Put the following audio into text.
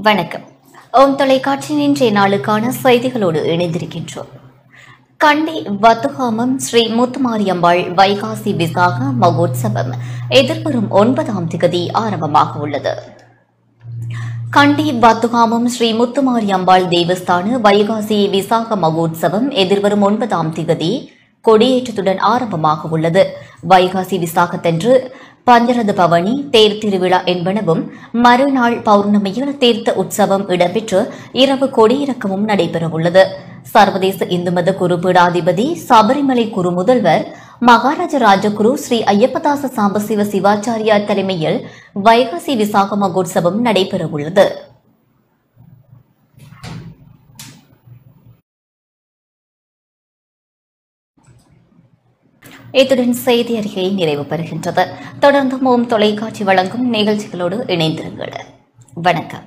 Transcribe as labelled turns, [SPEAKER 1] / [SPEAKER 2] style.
[SPEAKER 1] வணக்கம். ஓம் தொலைக்காட்சியின் இன்றைய நாளுக்கான செய்திகளோடு இணைந்திருக்கின்றோம். கண்டி வத்துகாமம் ஸ்ரீ முத்துமாரியம்பாள் வைகாசி விசாக மகோத்சவம் எதிர்வரும் 9ஆம் திகதி ஆரம்பமாக உள்ளது. கண்டி வத்துகாமம் ஸ்ரீ முத்துமாரியம்பாள் தேவஸ்தான வைகாசி விசாக மகோத்சவம் எதிர்வரும் 9ஆம் திகதி கொடியேற்றத்துடன் ஆரம்பமாக உள்ளது. வைகாசி விசாகத்தன்று பஞ்சரத பவனி, தேர் திருவிழா என்பனவும், மறுநாள் பௌர்ணமியில் தீர்த்த உற்சவம் இடம்பெற்று இரவு கொடியிறக்கமும் நடைபெறவுள்ளது. சர்வதேச இந்து மத குருபீடாதிபதி சபரிமலை குரு முதல்வர் மகாராஜ ராஜகுரு ஸ்ரீ ஐயப்பதாச சாம்பசிவ சிவாச்சாரியார் தலைமையில் வைகாசி விசாக மகோத்சவம் நடைபெறவுள்ளது. இத்துடன் செய்தி அறிக்கை நிறைவு பெறுகின்றது. தொடர்ந்து ஓம் தொலைக்காட்சி வழங்கும் நிகழ்ச்சிகளோடு இணைந்திருங்கள். வணக்கம்.